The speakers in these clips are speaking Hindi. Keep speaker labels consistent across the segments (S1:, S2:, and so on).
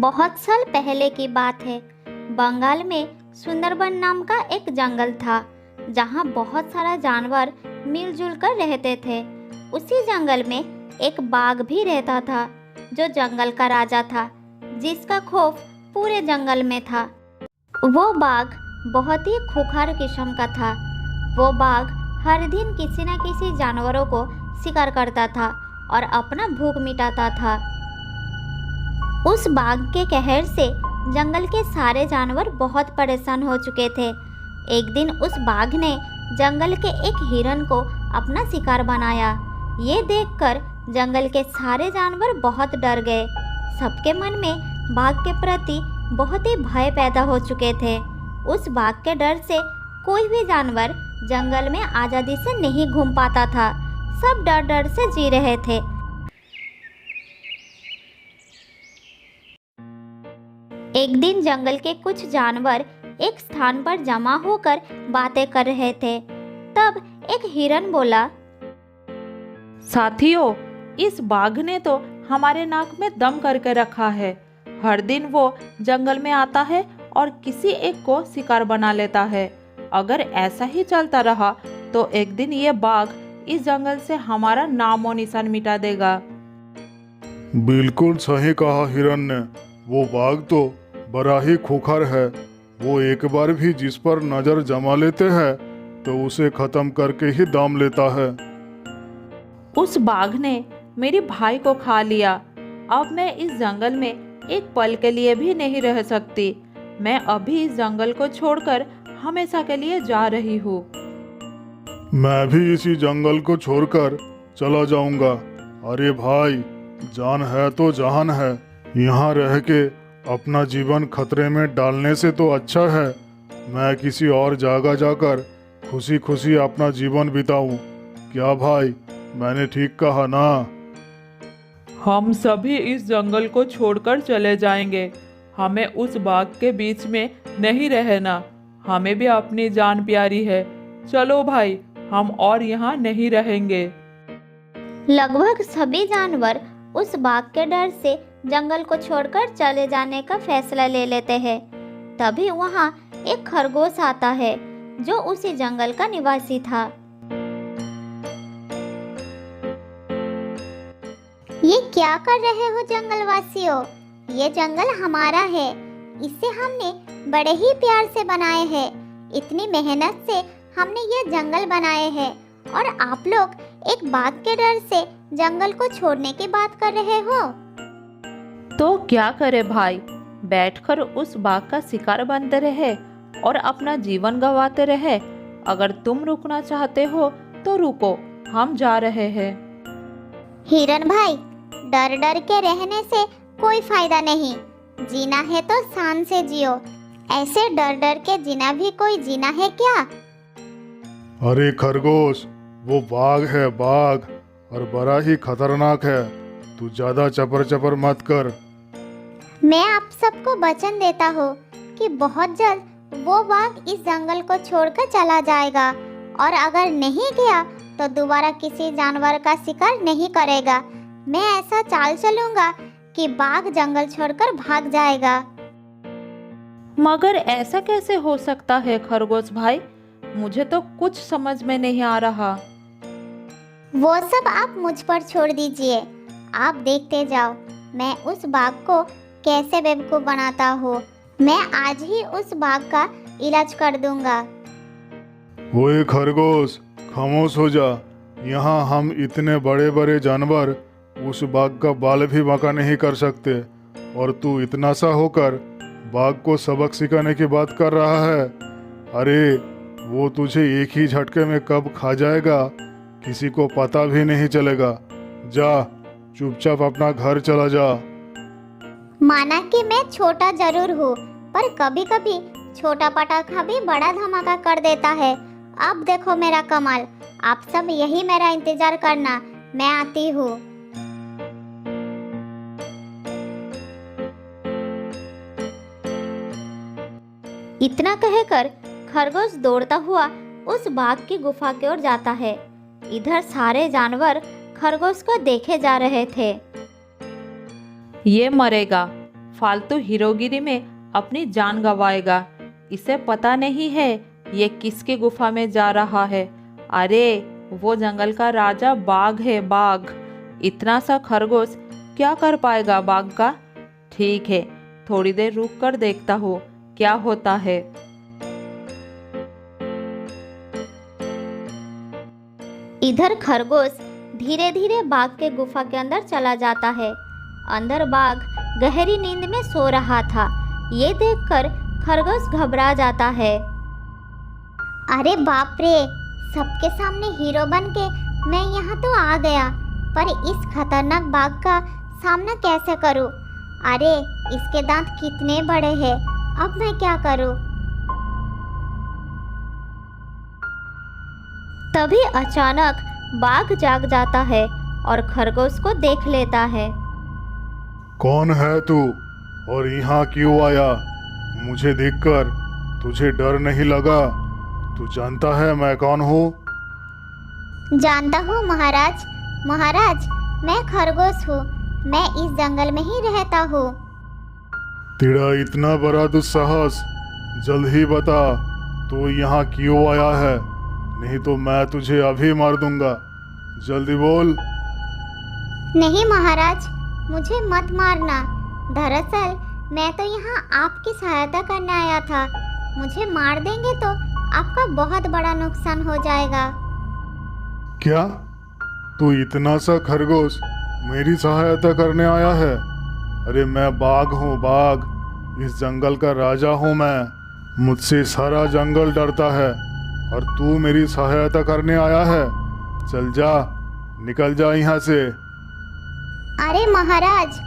S1: बहुत साल पहले की बात है। बंगाल में सुंदरबन नाम का एक जंगल था, जहाँ बहुत सारा जानवर मिलजुल कर रहते थे। उसी जंगल में एक बाघ भी रहता था, जो जंगल का राजा था, जिसका खौफ पूरे जंगल में था। वो बाघ बहुत ही खूंखार किस्म का था। वो बाघ हर दिन किसी न किसी जानवरों को शिकार करता था और अपना भूख मिटाता था। उस बाघ के कहर से जंगल के सारे जानवर बहुत परेशान हो चुके थे। एक दिन उस बाघ ने जंगल के एक हिरन को अपना शिकार बनाया। ये देखकर जंगल के सारे जानवर बहुत डर गए। सबके मन में बाघ के प्रति बहुत ही भय पैदा हो चुके थे। उस बाघ के डर से कोई भी जानवर जंगल में आज़ादी से नहीं घूम पाता था। सब डर डर से जी रहे थे। एक दिन जंगल के कुछ जानवर एक स्थान पर जमा होकर बातें कर रहे थे। तब एक हिरन बोला,
S2: साथियों, इस बाघ ने तो हमारे नाक में दम करके रखा है। हर दिन वो जंगल में आता है और किसी एक को शिकार बना लेता है। अगर ऐसा ही चलता रहा तो एक दिन ये बाघ इस जंगल से हमारा नामो निशान मिटा देगा।
S3: बिल्कुल सही कहा हिरन ने। वो बाघ तो बड़ा ही खूंखार है। वो एक बार भी जिस पर नजर जमा लेते हैं तो उसे खत्म करके ही दम लेता है।
S2: उस बाघ ने मेरे भाई को खा लिया। अब मैं इस जंगल में एक पल के लिए भी नहीं रह सकती। मैं अभी इस जंगल को छोड़कर हमेशा के लिए जा रही हूँ।
S3: मैं भी इसी जंगल को छोड़कर चला जाऊंगा। अरे भाई, जान है तो जहान है। यहाँ रह के अपना जीवन खतरे में डालने से तो अच्छा है मैं किसी और जगह जाकर खुशी खुशी अपना जीवन बिताऊं। क्या भाई, मैंने ठीक कहा ना?
S2: हम सभी इस जंगल को छोड़कर चले जाएंगे। हमें उस बाघ के बीच में नहीं रहना। हमें भी अपनी जान प्यारी है। चलो भाई, हम और यहाँ नहीं रहेंगे।
S1: लगभग सभी जानवर उस बाघ के डर से जंगल को छोड़कर चले जाने का फैसला ले लेते हैं। तभी वहाँ एक खरगोश आता है, जो उसी जंगल का निवासी था। ये क्या कर रहे हो जंगलवासियों? ये जंगल हमारा है। इसे हमने बड़े ही प्यार से बनाए हैं। इतनी मेहनत से हमने ये जंगल बनाए हैं और आप लोग एक बाघ के डर से जंगल को छोड़ने की बात कर रहे हो।
S2: तो क्या करे भाई, बैठकर उस बाघ का शिकार बनते रहे और अपना जीवन गंवाते रहे। अगर तुम रुकना चाहते हो तो रुको, हम जा रहे हैं।
S1: हिरन भाई, डर डर के रहने से कोई फायदा नहीं। जीना है तो शान से जियो। ऐसे डर डर के जीना भी कोई जीना है क्या?
S3: अरे खरगोश, वो बाघ है बाघ, और बड़ा ही खतरनाक है। तू ज्यादा चपर चपर मत कर।
S1: मैं आप सबको वचन देता हूँ कि बहुत जल्द वो बाघ इस जंगल को छोड़कर चला जाएगा, और अगर नहीं गया तो दोबारा किसी जानवर का शिकार नहीं करेगा। मैं ऐसा चाल चलूंगा कि बाघ जंगल छोड़कर भाग जाएगा।
S2: मगर ऐसा कैसे हो सकता है खरगोश भाई? मुझे तो कुछ समझ में नहीं आ रहा।
S1: वो सब आप मुझ पर छोड़ दीजिए। आप देखते जाओ मैं उस बाघ को कैसे बेवकूफ बनाता हूँ। मैं आज ही उस बाघ का इलाज कर दूंगा।
S3: ओए खरगोश, खामोश हो जा। यहाँ हम इतने बड़े बड़े जानवर उस बाघ का बाल भी बांका नहीं कर सकते, और तू इतना सा होकर बाघ को सबक सिखाने की बात कर रहा है। अरे, वो तुझे एक ही झटके में कब खा जाएगा किसी को पता भी नहीं चलेगा। जा, चुपचाप अपना घर चला जा।
S1: माना कि मैं छोटा जरूर हूँ, पर कभी कभी छोटा पटाखा भी बड़ा धमाका कर देता है। अब देखो मेरा कमाल। आप सब यही मेरा इंतजार करना, मैं आती हूँ। इतना कहकर खरगोश दौड़ता हुआ उस बाघ की गुफा की ओर जाता है। इधर सारे जानवर खरगोश को देखे जा रहे थे।
S2: ये मरेगा, फालतू हीरोगिरी में अपनी जान गंवाएगा। इसे पता नहीं है ये किसकी गुफा में जा रहा है। अरे वो जंगल का राजा बाघ है, बाघ। इतना सा खरगोश क्या कर पाएगा बाघ का? ठीक है, थोड़ी देर रुक कर देखता हूँ क्या होता है।
S1: इधर खरगोश धीरे धीरे बाघ के गुफा के अंदर चला जाता है। अंदर बाघ गहरी नींद में सो रहा था। ये देखकर खरगोश घबरा जाता है।
S4: अरे बाप रे, सबके सामने हीरो बन के मैं यहाँ तो आ गया, पर इस खतरनाक बाघ का सामना कैसे करूँ? अरे इसके दांत कितने बड़े हैं, अब मैं क्या करूँ?
S1: तभी अचानक बाघ जाग जाता है और खरगोश को देख लेता है।
S3: कौन है तू और यहाँ क्यों आया? मुझे देखकर तुझे डर नहीं लगा? तू जानता है मैं कौन हूँ?
S4: जानता हूँ महाराज। महाराज, मैं खरगोश हूँ। मैं इस जंगल में ही रहता हूँ।
S3: तेरा इतना बड़ा दुस्साहस, जल्द ही बता तू यहाँ क्यों आया है, नहीं तो मैं तुझे अभी मार दूंगा। जल्दी बोल।
S4: नहीं महाराज, मुझे मत मारना। दरअसल मैं तो यहाँ आपकी सहायता करने आया था। मुझे मार देंगे तो आपका बहुत बड़ा नुकसान हो जाएगा।
S3: क्या तू इतना सा खरगोश मेरी सहायता करने आया है? अरे मैं बाघ हूँ, बाघ। इस जंगल का राजा हूँ मैं। मुझसे सारा जंगल डरता है और तू मेरी सहायता करने आया है? चल जा, निकल जा यहाँ से।
S4: अरे महाराज,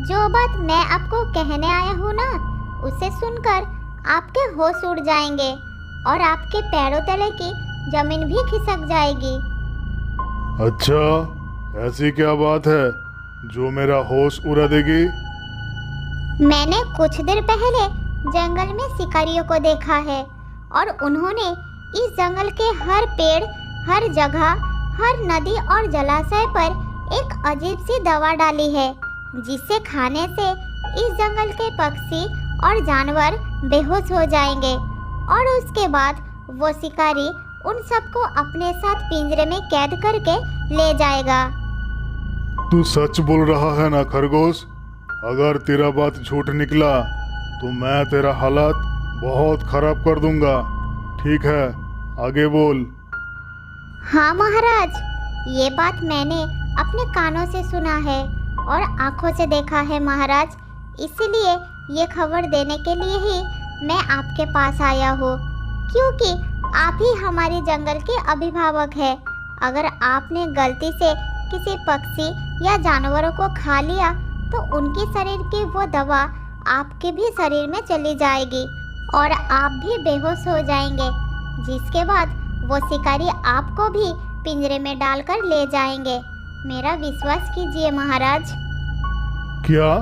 S4: जो बात मैं आपको कहने आया हूँ ना, उसे सुनकर आपके होश उड़ जाएंगे और आपके पैरों तले की जमीन भी खिसक जाएगी।
S3: अच्छा, ऐसी क्या बात है जो मेरा होश उड़ा देगी?
S4: मैंने कुछ देर पहले जंगल में शिकारियों को देखा है और उन्होंने इस जंगल के हर पेड़, हर जगह, हर नदी और जलाशय पर एक अजीब सी दवा डाली है, जिसे खाने से इस जंगल के पक्षी और जानवर बेहोश हो जाएंगे और उसके बाद वो शिकारी उन सबको अपने साथ पिंजरे में कैद करके ले जाएगा।
S3: तू सच बोल रहा है ना खरगोश? अगर तेरा बात झूठ निकला तो मैं तेरा हालत बहुत खराब कर दूंगा। ठीक है, आगे बोल।
S4: हाँ महाराज, ये बात मैंने अपने कानों से सुना है और आंखों से देखा है महाराज। इसीलिए ये खबर देने के लिए ही मैं आपके पास आया हूँ, क्योंकि आप ही हमारे जंगल के अभिभावक हैं। अगर आपने गलती से किसी पक्षी या जानवरों को खा लिया तो उनके शरीर की वो दवा आपके भी शरीर में चली जाएगी और आप भी बेहोश हो जाएंगे, जिसके बाद वो शिकारी आपको भी पिंजरे में डालकर ले जाएंगे। मेरा विश्वास कीजिए महाराज।
S3: क्या?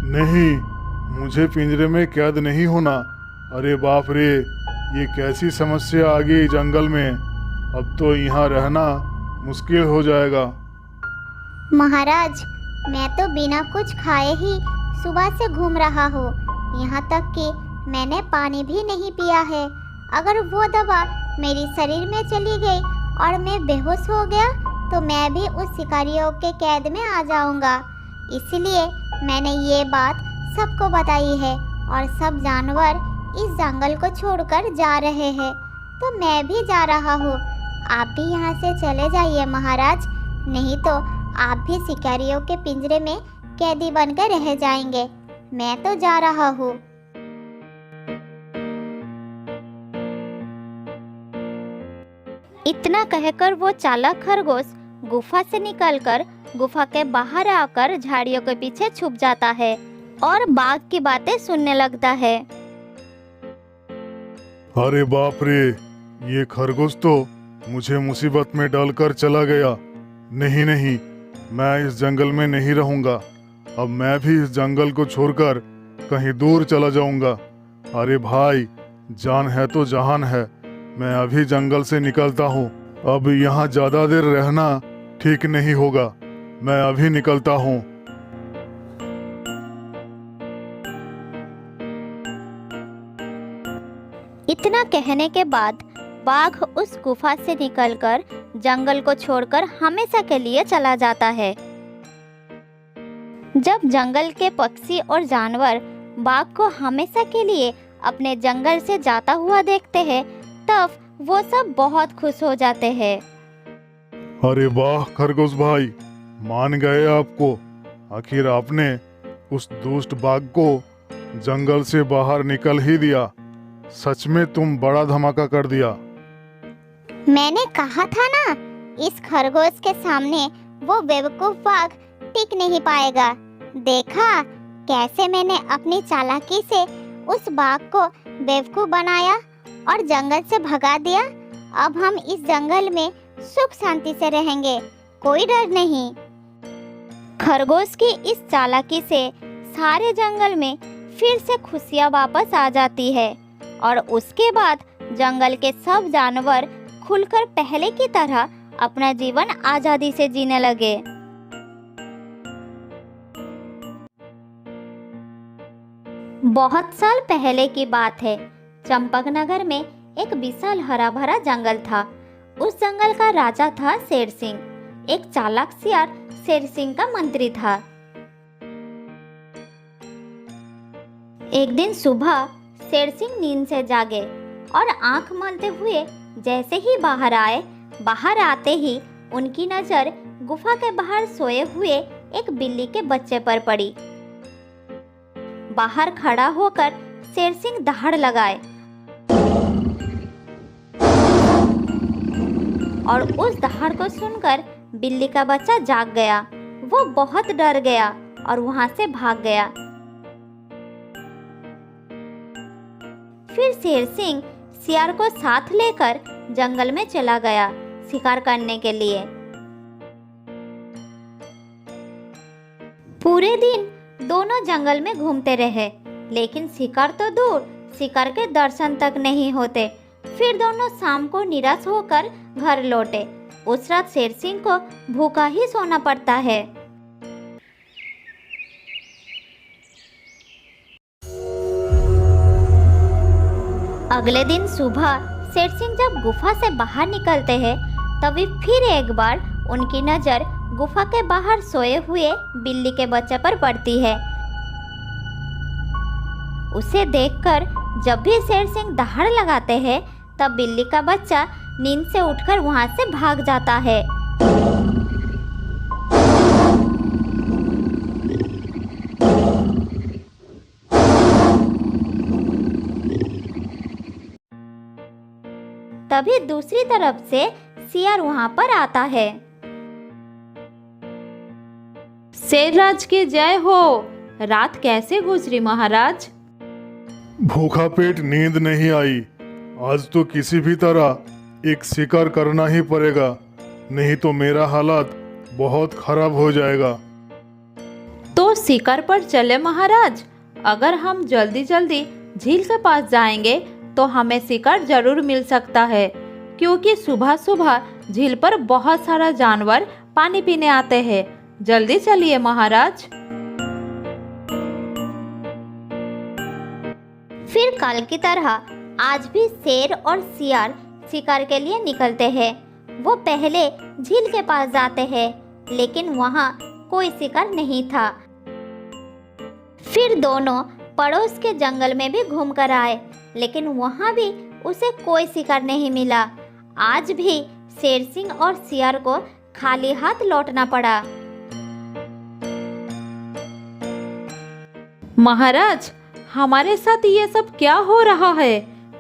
S3: नहीं, मुझे पिंजरे में कैद नहीं होना। अरे बाप रे, ये कैसी समस्या आ गई जंगल में। अब तो यहाँ रहना मुश्किल हो जाएगा।
S4: महाराज, मैं तो बिना कुछ खाए ही सुबह से घूम रहा हूँ। यहाँ तक कि मैंने पानी भी नहीं पिया है। अगर वो दवा मेरे शरीर में चली गई और मैं बेहोश हो गया तो मैं भी उस शिकारियों के कैद में आ जाऊंगा। इसलिए मैंने ये बात सबको बताई है और सब जानवर इस जंगल को छोड़कर जा रहे हैं, तो मैं भी जा रहा हूँ। आप भी यहाँ से चले जाइए महाराज, नहीं तो आप भी शिकारियों के पिंजरे में कैदी बनकर रह जाएंगे। मैं तो जा रहा हूँ।
S1: इतना कहकर वो चालाक खरगोश गुफा से निकलकर गुफा के बाहर आकर झाड़ियों के पीछे छुप जाता है और बाघ की बातें सुनने लगता है।
S3: अरे बाप रे, ये खरगोश तो मुझे मुसीबत में डालकर चला गया। नहीं नहीं, मैं इस जंगल में नहीं रहूंगा। अब मैं भी इस जंगल को छोड़कर कहीं दूर चला जाऊंगा। अरे भाई, जान है तो जहान है। मैं अभी जंगल से निकलता हूँ। अब यहाँ ज्यादा देर रहना ठीक नहीं होगा। मैं अभी निकलता हूँ।
S1: इतना कहने के बाद बाघ उस गुफा से निकलकर जंगल को छोड़कर हमेशा के लिए चला जाता है। जब जंगल के पक्षी और जानवर बाघ को हमेशा के लिए अपने जंगल से जाता हुआ देखते हैं, तब वो सब बहुत खुश हो जाते हैं।
S3: अरे वाह खरगोश भाई, मान गए आपको। आखिर आपने उस दुष्ट बाघ को जंगल से बाहर निकल ही दिया। सच में तुम बड़ा धमाका कर दिया।
S4: मैंने कहा था ना, इस खरगोश के सामने वो बेवकूफ बाघ टिक नहीं पाएगा। देखा कैसे मैंने अपनी चालाकी से उस बाघ को बेवकूफ बनाया और जंगल से भगा दिया। अब हम इस जंगल में सुख शांति से रहेंगे, कोई डर नहीं।
S1: खरगोश की इस चालाकी से सारे जंगल में फिर से खुशियाँ वापस आ जाती है और उसके बाद जंगल के सब जानवर खुलकर पहले की तरह अपना जीवन आजादी से जीने लगे। बहुत साल पहले की बात है। चंपकनगर में एक विशाल हरा भरा जंगल था। उस जंगल का राजा था शेर सिंह। एक चालाक सियार शेर सिंह का मंत्री था। एक दिन सुबह शेर सिंह नींद से जागे और आंख मलते हुए जैसे ही बाहर आए, बाहर आते ही उनकी नजर गुफा के बाहर सोए हुए एक बिल्ली के बच्चे पर पड़ी। बाहर खड़ा होकर शेर सिंह दहाड़ लगाए और उस दहाड़ को सुनकर बिल्ली का बच्चा जाग गया। वो बहुत डर गया और वहां से भाग गया। फिर शेर सिंह सियार को साथ लेकर जंगल में चला गया शिकार करने के लिए। पूरे दिन दोनों जंगल में घूमते रहे, लेकिन शिकार तो दूर, शिकार के दर्शन तक नहीं होते। फिर दोनों शाम को निराश होकर घर लौटे। उस रात शेर सिंह को भूखा ही सोना पड़ता है। अगले दिन सुबह शेर सिंह जब गुफा से बाहर निकलते हैं, तभी फिर एक बार उनकी नजर गुफा के बाहर सोए हुए बिल्ली के बच्चे पर पड़ती है। उसे देखकर जब भी शेर सिंह दहाड़ लगाते हैं, तब बिल्ली का बच्चा नींद से उठकर वहां से भाग जाता है। तभी दूसरी तरफ से सियार वहां पर आता है।
S2: शेरराज की जय हो। रात कैसे गुजरी महाराज?
S3: भूखा पेट नींद नहीं आई। आज तो किसी भी तरह एक शिकार करना ही पड़ेगा, नहीं तो मेरा हालत बहुत खराब हो जाएगा।
S2: तो शिकार पर चले महाराज। अगर हम जल्दी जल्दी झील के पास जाएंगे तो हमें शिकार जरूर मिल सकता है, क्योंकि सुबह सुबह झील पर बहुत सारा जानवर पानी पीने आते हैं। जल्दी चलिए महाराज।
S1: फिर कल की तरह आज भी शेर और सियार शिकार के लिए निकलते हैं। वो पहले झील के पास जाते हैं, लेकिन वहाँ कोई शिकार नहीं था। फिर दोनों पड़ोस के जंगल में भी घूमकर आए, लेकिन वहाँ भी उसे कोई शिकार नहीं मिला। आज भी शेर सिंह और सियार को खाली हाथ लौटना पड़ा।
S2: महाराज, हमारे साथ ये सब क्या हो रहा है?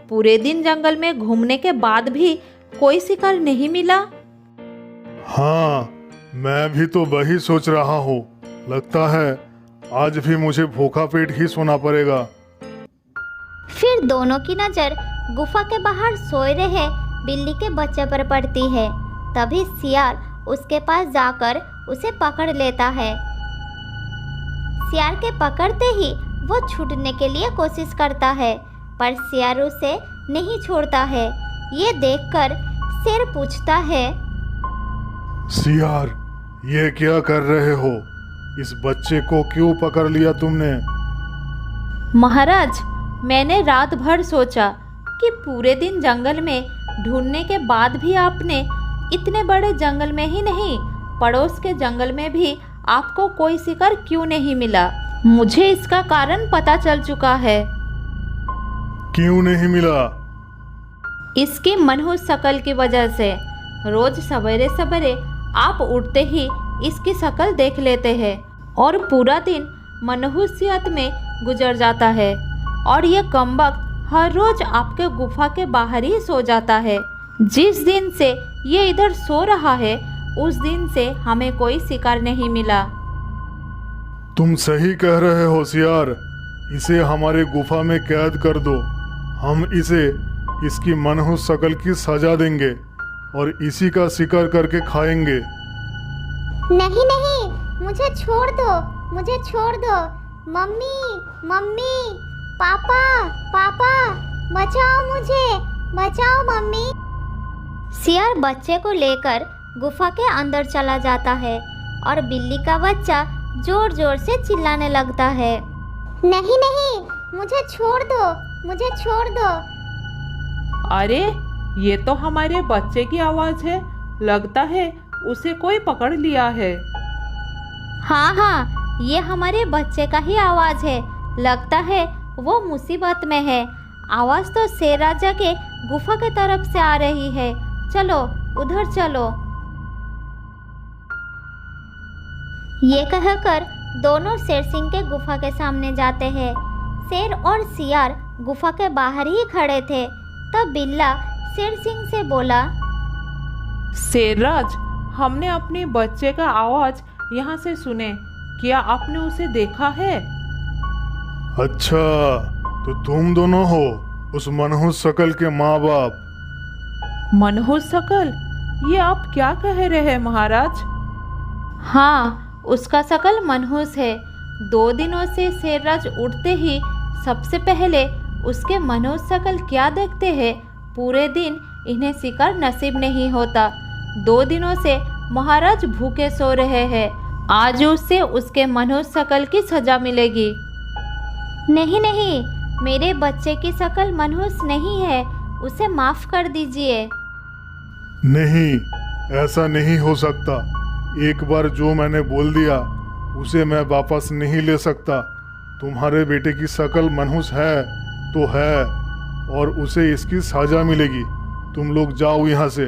S2: पूरे दिन जंगल में घूमने के बाद भी कोई शिकार नहीं मिला।
S3: हाँ, मैं भी तो वही सोच रहा हूँ। लगता है आज भी मुझे भूखा पेट ही सोना पड़ेगा।
S1: फिर दोनों की नजर गुफा के बाहर सोए रहे बिल्ली के बच्चे पर पड़ती है। तभी सियार उसके पास जाकर उसे पकड़ लेता है। सियार के पकड़ते ही वो छूटने के लिए कोशिश करता है, पर सियार उसे नहीं छोड़ता है। ये देखकर शेर पूछता है,
S3: सियार, ये क्या कर रहे हो? इस बच्चे को क्यों पकड़ लिया तुमने?
S2: महाराज, मैंने रात भर सोचा कि पूरे दिन जंगल में ढूंढने के बाद भी आपने इतने बड़े जंगल में ही नहीं, पड़ोस के जंगल में भी आपको कोई शिकार क्यों नहीं मिला? मुझे इसका कारण पता चल चुका है।
S3: क्यों नहीं मिला?
S2: इसकी मनहूस शक्ल की वजह से। रोज सवेरे सवेरे आप उठते ही इसकी शक्ल देख लेते हैं और पूरा दिन मनहूसियत में गुजर जाता है, और ये कमबख्त हर रोज आपके गुफा के बाहर ही सो जाता है। जिस दिन से ये इधर सो रहा है उस दिन से हमें कोई शिकार नहीं मिला।
S3: तुम सही कह रहे हो होशियार। इसे हमारे गुफा में कैद कर दो। हम इसे इसकी मनहूस शक्ल की सजा देंगे और इसी का शिकार करके खाएंगे।
S4: नहीं नहीं, मुझे छोड़ दो, मुझे छोड़ दो। मम्मी मम्मी, पापा पापा, बचाओ मुझे, बचाओ मम्मी।
S1: सियार बच्चे को लेकर गुफा के अंदर चला जाता है और बिल्ली का बच्चा जोर जोर से चिल्लाने लगता है।
S4: नहीं नहीं, मुझे छोड़ दो, मुझे छोड़ दो।
S2: अरे ये तो हमारे बच्चे की आवाज है, लगता है उसे कोई पकड़ लिया है।
S1: हाँ हाँ, ये हमारे बच्चे का ही आवाज़ है, लगता है वो मुसीबत में है। आवाज़ तो शेर राजा के गुफा के तरफ से आ रही है, चलो उधर चलो। ये कहकर दोनों शेर सिंह के गुफा के सामने जाते हैं। शेर और सियार गुफा के बाहर ही खड़े थे। तब बिल्ला शेर सिंह से बोला,
S2: शेरराज, हमने अपने बच्चे का आवाज यहाँ से सुने, क्या आपने उसे देखा है?
S3: अच्छा, तो तुम दोनों हो उस मनहूस शक्ल के माँ बाप।
S2: मनहूस शक्ल? ये आप क्या कह रहे हैं महाराज? हाँ, उसका शक्ल मनहूस है। 2 दिनों से शेरराज उठते ही सबसे पहले उसके मनहूस शक्ल क्या देखते हैं। पूरे दिन इन्हें शिकार नसीब नहीं होता। 2 दिनों से महाराज भूखे सो रहे हैं। आज उससे उसके मनहूस शक्ल की सजा मिलेगी।
S1: नहीं नहीं, मेरे बच्चे की शक्ल मनहूस नहीं है, उसे माफ़ कर दीजिए।
S3: नहीं, ऐसा नहीं हो सकता। एक बार जो मैंने बोल दिया उसे मैं वापस नहीं ले सकता। तुम्हारे बेटे की शक्ल मनहूस है तो है, और उसे इसकी सजा मिलेगी। तुम लोग जाओ यहाँ से।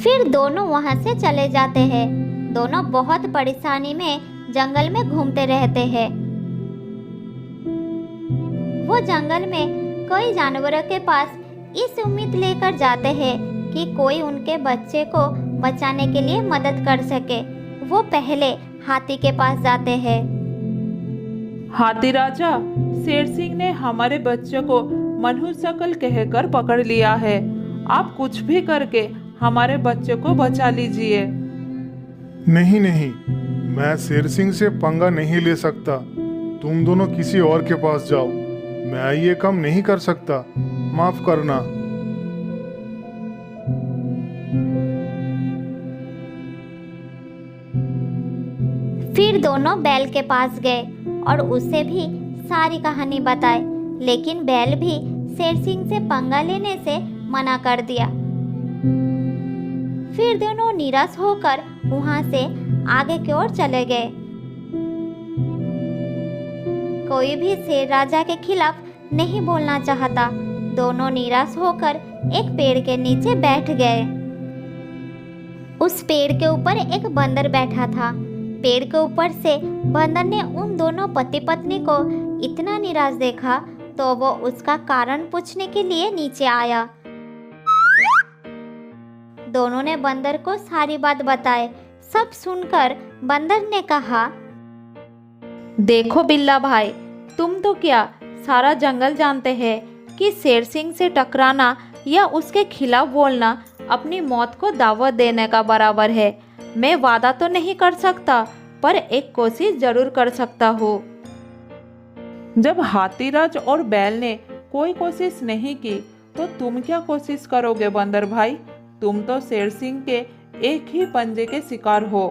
S1: फिर दोनों वहाँ से चले जाते हैं। दोनों बहुत परेशानी में जंगल में घूमते रहते हैं। वो जंगल में कई जानवरों के पास इस उम्मीद लेकर जाते हैं कि कोई उनके बच्चे को बचाने के लिए मदद कर सके। वो पहले हाथी के पास जाते हैं।
S2: हाथी राजा, शेर सिंह ने हमारे बच्चे को मनहूस शक्ल कहकर पकड़ लिया है। आप कुछ भी करके हमारे बच्चे को बचा लीजिए।
S3: नहीं नहीं, मैं शेर सिंह से पंगा नहीं ले सकता। तुम दोनों किसी और के पास जाओ, मैं ये काम नहीं कर सकता। माफ करना।
S1: फिर दोनों बैल के पास गए और उसे भी सारी कहानी बताई, लेकिन बैल भी शेर सिंह से पंगा लेने से मना कर दिया। फिर दोनों निराश होकर वहां से आगे की ओर चले गए। कोई भी शेर राजा के खिलाफ नहीं बोलना चाहता। दोनों निराश होकर एक पेड़ के नीचे बैठ गए। उस पेड़ के ऊपर एक बंदर बैठा था। पेड़ के ऊपर से बंदर ने उन दोनों पति पत्नी को इतना निराश देखा तो वो उसका कारण पूछने के लिए नीचे आया। दोनों ने बंदर को सारी बात बताई। सब सुनकर बंदर ने कहा,
S2: देखो बिल्ला भाई, तुम तो क्या सारा जंगल जानते हैं कि शेर सिंह से टकराना या उसके खिलाफ बोलना अपनी मौत को दावत देने का बराबर है। मैं वादा तो नहीं कर सकता, पर एक कोशिश जरूर कर सकता हूँ। जब हाथीराज और बैल ने कोई कोशिश नहीं की तो तुम क्या कोशिश करोगे बंदर भाई? तुम तो शेर सिंह के एक ही पंजे के शिकार हो।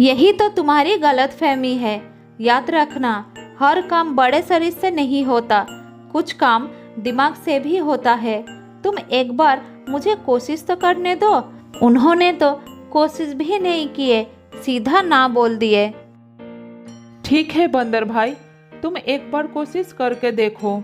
S1: यही तो तुम्हारी गलतफहमी है। याद रखना,
S2: हर काम बड़े शरीर से नहीं होता, कुछ काम दिमाग से भी होता है। तुम एक बार मुझे कोशिश तो करने दो। उन्होंने तो कोशिश भी नहीं किए, सीधा ना बोल दिए।
S5: ठीक है बंदर भाई, तुम एक बार कोशिश करके देखो।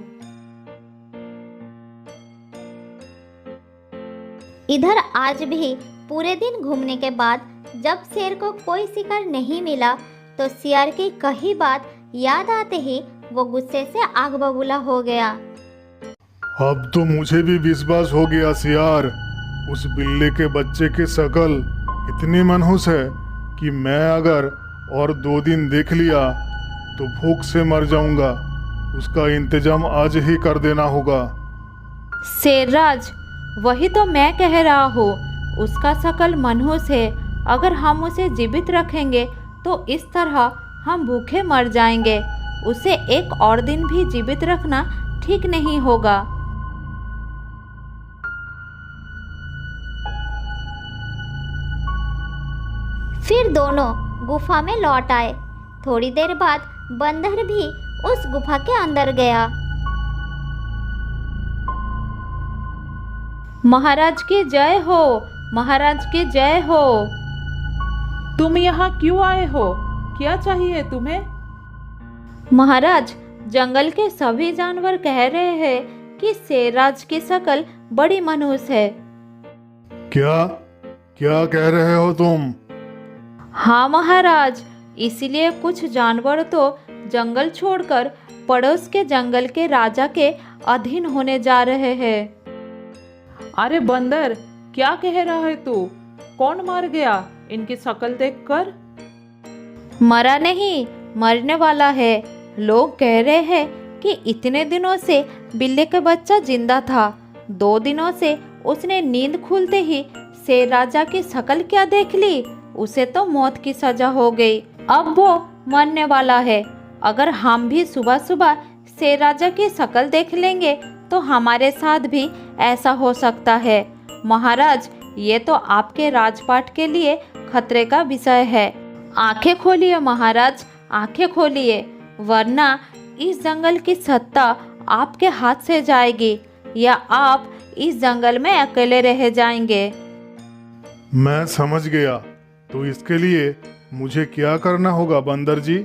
S1: इधर आज भी पूरे दिन घूमने के बाद जब शेर को कोई शिकार नहीं मिला तो सियार की कही बात याद आते ही वो गुस्से से आग बबूला हो गया।
S3: अब तो मुझे भी विश्वास हो गया सियार, उस बिल्ली के बच्चे की शक्ल इतनी मनहूस है कि मैं अगर और 2 दिन देख लिया तो भूख से मर जाऊंगा। उसका इंतजाम आज ही कर देना होगा।
S2: शेरराज, वही तो मैं कह रहा हूँ, उसका शकल मनहूस है। अगर हम उसे जीवित रखेंगे तो इस तरह हम भूखे मर जाएंगे। उसे एक और दिन भी जीवित रखना ठीक नहीं होगा।
S1: फिर दोनों गुफा में लौट आए। थोड़ी देर बाद बंदर भी उस गुफा के अंदर गया।
S2: महाराज की जय हो, महाराज की जय हो।
S5: तुम यहाँ क्यों आए हो? क्या चाहिए तुम्हें?
S2: महाराज, जंगल के सभी जानवर कह रहे हैं कि शेरराज की शक्ल बड़ी मनहूस है।
S3: क्या क्या कह रहे हो तुम?
S2: हाँ महाराज, इसीलिए कुछ जानवर तो जंगल छोड़कर पड़ोस के जंगल के राजा के अधीन होने जा रहे हैं।
S5: अरे बंदर, क्या कह रहा है तू? कौन मार गया इनकी शक्ल देखकर?
S2: मरा नहीं, मरने वाला है। लोग कह रहे हैं कि इतने दिनों से बिल्ली का बच्चा जिंदा था। 2 दिनों से उसने नींद खुलते ही शेर राजा की शक्ल क्या देख ली, उसे तो मौत की सजा हो गई। अब वो मरने वाला है। अगर हम भी सुबह सुबह शेर राजा की शक्ल देख लेंगे तो हमारे साथ भी ऐसा हो सकता है। महाराज, ये तो आपके राजपाट के लिए खतरे का विषय है। आंखें खोलिए महाराज, आंखें खोलिए, वरना इस जंगल की सत्ता आपके हाथ से जाएगी या आप इस जंगल में अकेले रह जाएंगे।
S3: मैं समझ गया, तो इसके लिए मुझे क्या करना होगा बंदर जी?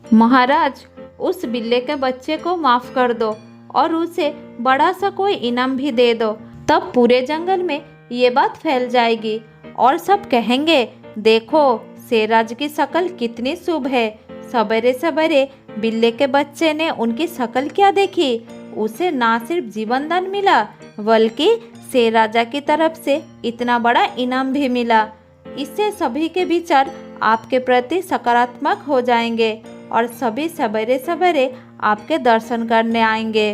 S2: महाराज, उस बिल्ली के बच्चे को माफ कर दो और उसे बड़ा सा कोई इनाम भी दे दो। तब पूरे जंगल में ये बात फैल जाएगी और सब कहेंगे, देखो शेरराज की शक्ल कितनी शुभ है। सवेरे सवेरे बिल्ली के बच्चे ने उनकी शक्ल क्या देखी, उसे ना सिर्फ जीवन दान मिला बल्कि शेर राजा की तरफ से इतना बड़ा इनाम भी मिला। इससे सभी के विचार आपके प्रति सकारात्मक हो जाएंगे और सभी सवेरे सवेरे आपके दर्शन करने आएंगे।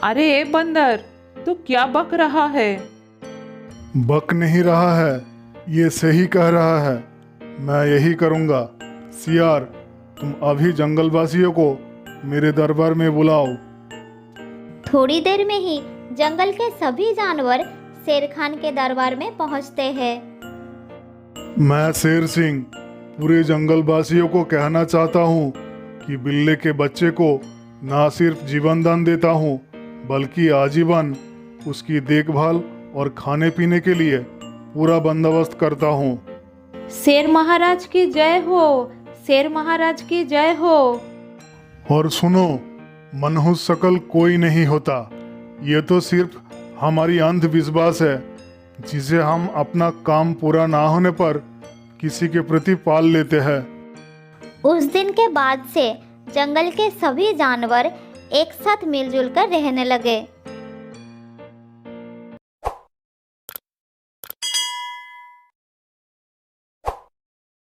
S5: अरे बंदर, तू क्या बक रहा है?
S3: बक नहीं रहा है, ये सही कह रहा है। मैं यही करूँगा। सियार, तुम अभी जंगलवासियों को मेरे दरबार में बुलाओ।
S1: थोड़ी देर में ही जंगल के सभी जानवर शेर खान के दरबार में पहुंचते हैं।
S3: मैं शेर सिंह पूरे जंगलवासियों को कहना चाहता हूँ कि बिल्ली के बच्चे को ना सिर्फ जीवन दान देता हूँ बल्कि आजीवन उसकी देखभाल और खाने पीने के लिए पूरा बंदोबस्त करता हूँ।
S2: शेर महाराज की जय हो, शेर महाराज की जय हो।
S3: और सुनो, मनहूस शकल कोई नहीं होता। ये तो सिर्फ हमारी अंधविश्वास है जिसे हम अपना काम पूरा ना होने पर किसी के प्रति पाल लेते हैं।
S1: उस दिन के बाद से जंगल के सभी जानवर एक साथ मिलजुल कर रहने लगे।